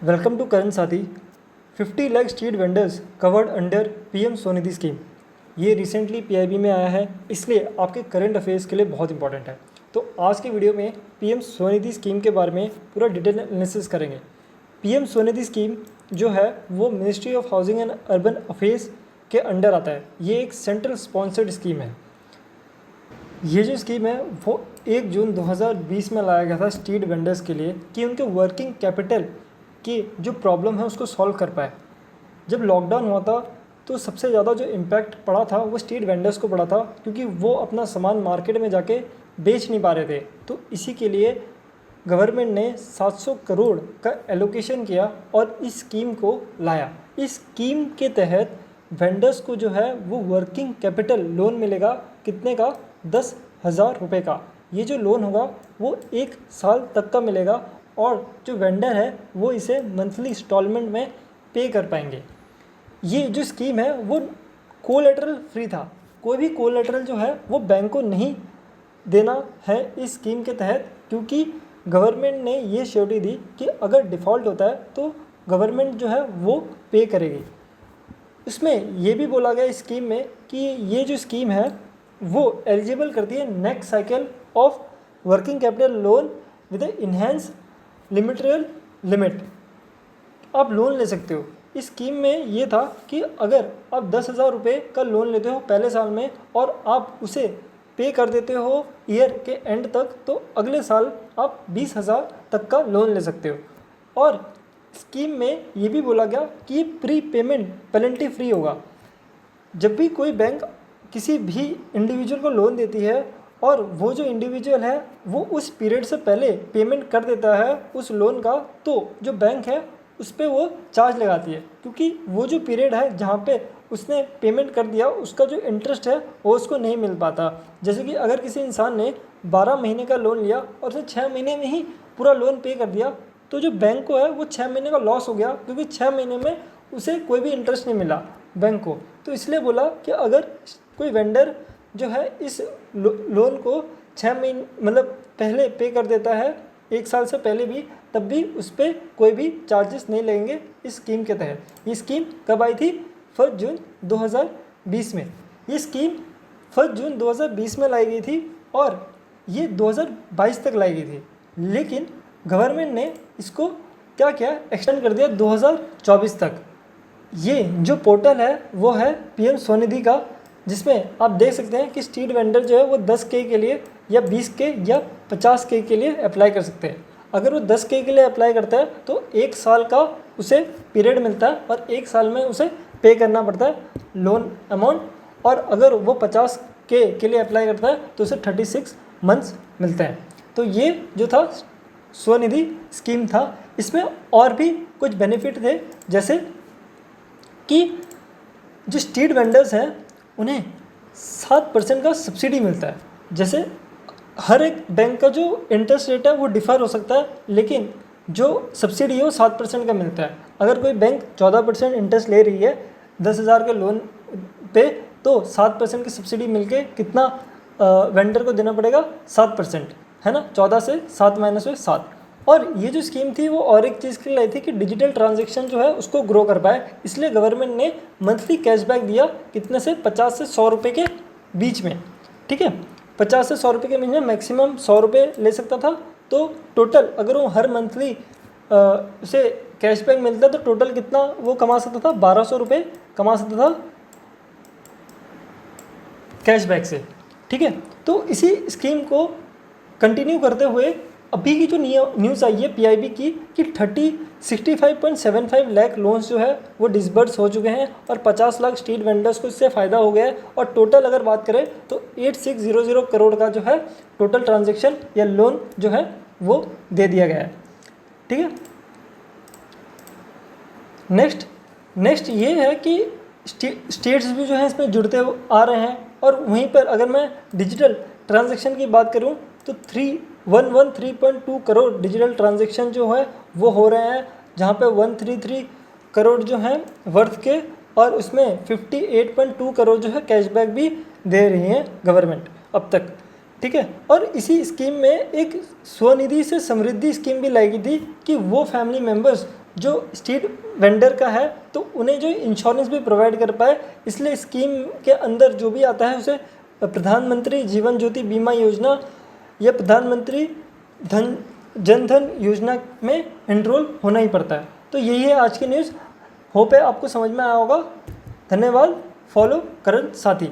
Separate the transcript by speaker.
Speaker 1: Welcome to करण साथी। 50 lakh street vendors covered under PM Svanidhi scheme. ये recently PIB में आया है, इसलिए आपके करंट अफेयर्स के लिए बहुत इंपॉर्टेंट है। तो आज के वीडियो में पीएम स्वनिधि स्कीम के बारे में पूरा डिटेल एनालिसिस करेंगे। पीएम स्वनिधि स्कीम जो है वो ministry of housing and urban affairs के अंडर आता है। ये एक सेंट्रल स्पॉन्सर्ड स्कीम है। ये जो स्कीम है वो 1 जून 2020 में लाया गया था स्ट्रीट वेंडर्स के लिए कि उनके वर्किंग कैपिटल की जो प्रॉब्लम है उसको सॉल्व कर पाए। जब लॉकडाउन हुआ था तो सबसे ज़्यादा जो इम्पैक्ट पड़ा था वो स्ट्रीट वेंडर्स को पड़ा था, क्योंकि वो अपना सामान मार्केट में जाके बेच नहीं पा रहे थे। तो इसी के लिए गवर्नमेंट ने 700 करोड़ का एलोकेशन किया और इस स्कीम को लाया। इस स्कीम के तहत वेंडर्स को जो है वो वर्किंग कैपिटल लोन मिलेगा। कितने का? 10,000 रुपये का। ये जो लोन होगा वो 1 साल तक का मिलेगा और जो वेंडर है वो इसे मंथली इंस्टॉलमेंट में पे कर पाएंगे। ये जो स्कीम है वो कोलैटरल फ्री था। कोई भी कोलैटरल जो है वो बैंक को नहीं देना है इस स्कीम के तहत, क्योंकि गवर्नमेंट ने ये श्योरिटी दी कि अगर डिफ़ॉल्ट होता है तो गवर्नमेंट जो है वो पे करेगी। इसमें ये भी बोला गया इस स्कीम में कि ये जो स्कीम है वो एलिजिबल करती है next cycle of working capital loan with enhance limited limit. आप लोन ले सकते हो। इस स्कीम में ये था कि अगर आप 10,000 रुपये का लोन लेते हो पहले साल में और आप उसे पे कर देते हो ईयर के एंड तक, तो अगले साल आप 20,000 तक का लोन ले सकते हो। और स्कीम में ये भी बोला गया कि प्री पेमेंट पेनल्टी फ्री होगा। जब भी कोई बैंक किसी भी इंडिविजुअल को लोन देती है और वो जो इंडिविजुअल है वो उस पीरियड से पहले पेमेंट कर देता है उस लोन का, तो जो बैंक है उस पर वो चार्ज लगाती है, क्योंकि वो जो पीरियड है जहाँ पे उसने पेमेंट कर दिया उसका जो इंटरेस्ट है वो उसको नहीं मिल पाता। जैसे कि अगर किसी इंसान ने 12 महीने का लोन लिया और उसने 6 महीने में ही पूरा लोन पे कर दिया, तो जो बैंक को है वो 6 महीने का लॉस हो गया, क्योंकि 6 महीने में उसे कोई भी इंटरेस्ट नहीं मिला बैंक को। तो इसलिए बोला कि अगर कोई वेंडर जो है इस लोन को 6 महीने मतलब पहले पे कर देता है 1 साल से पहले भी, तब भी उस पर कोई भी चार्जेस नहीं लगेंगे इस स्कीम के तहत। ये स्कीम कब आई थी? 1 जून 2020 में। ये स्कीम 1 जून 2020 में लाई गई थी और ये 2022 तक लाई गई थी, लेकिन गवर्नमेंट ने इसको क्या किया, एक्सटेंड कर दिया 2024 तक। ये जो पोर्टल है वो है पीएम स्वनिधि का, जिसमें आप देख सकते हैं कि स्ट्रीट वेंडर जो है वो 10K के लिए या 20K या 50K के लिए अप्लाई कर सकते हैं। अगर वो 10K के लिए अप्लाई करता है तो 1 साल का उसे पीरियड मिलता है और 1 साल में उसे पे करना पड़ता है लोन अमाउंट। और अगर वो 50K के लिए अप्लाई करता है तो उसे 36 मंथ्स मिलते हैं। तो ये जो था स्वनिधि स्कीम था। इसमें और भी कुछ बेनिफिट थे, जैसे कि जो स्ट्रीट वेंडर्स हैं उन्हें 7% का सब्सिडी मिलता है। जैसे हर एक बैंक का जो इंटरेस्ट रेट है वो डिफ़र हो सकता है, लेकिन जो सब्सिडी है वो 7% का मिलता है। अगर कोई बैंक 14% इंटरेस्ट ले रही है 10,000 के लोन पे, तो 7% की सब्सिडी मिलके कितना वेंडर को देना पड़ेगा? 7%, है ना। 14 से 7 माइनस हुए 7। और ये जो स्कीम थी वो और एक चीज़ के लिए लाई थी कि डिजिटल ट्रांजैक्शन जो है उसको ग्रो कर पाए, इसलिए गवर्नमेंट ने मंथली कैशबैक दिया। कितने से? 50 से 100 रुपये के बीच में, ठीक है। 50 से 100 रुपये के बीच में मैक्सिमम 100 रुपये ले सकता था। तो टोटल अगर वो हर मंथली उसे कैशबैक मिलता तो टोटल कितना वो कमा सकता था? 1200 रुपये कमा सकता था कैशबैक से, ठीक है। तो इसी स्कीम को कंटिन्यू करते हुए अभी की जो न्यूज़ आई है पीआईबी की कि 65.75 लाख लोन्स जो है वो डिसबर्स हो चुके हैं और 50 लाख स्ट्रीट वेंडर्स को इससे फ़ायदा हो गया है। और टोटल अगर बात करें तो 8600 करोड़ का जो है टोटल ट्रांजैक्शन या लोन जो है वो दे दिया गया है, ठीक है। नेक्स्ट ये है कि स्टेट्स भी जो है इसमें जुड़ते आ रहे हैं। और वहीं पर अगर मैं डिजिटल ट्रांजैक्शन की बात करूं तो 113.2 करोड़ डिजिटल ट्रांजैक्शन जो है वो हो रहे हैं, जहां पे 133 करोड़ जो हैं वर्थ के, और उसमें 58.2 करोड़ जो है कैशबैक भी दे रही है गवर्नमेंट अब तक, ठीक है। और इसी स्कीम में एक स्वनिधि से समृद्धि स्कीम भी लाई गई थी कि वो फैमिली मेम्बर्स जो स्ट्रीट वेंडर का है तो उन्हें जो इंश्योरेंस भी प्रोवाइड कर पाए, इसलिए स्कीम के अंदर जो भी आता है उसे प्रधानमंत्री जीवन ज्योति बीमा योजना या प्रधानमंत्री जन धन योजना में एनरोल होना ही पड़ता है। तो यही है आज की न्यूज़। होप है आपको समझ में आया होगा। धन्यवाद। फॉलो करण साथी।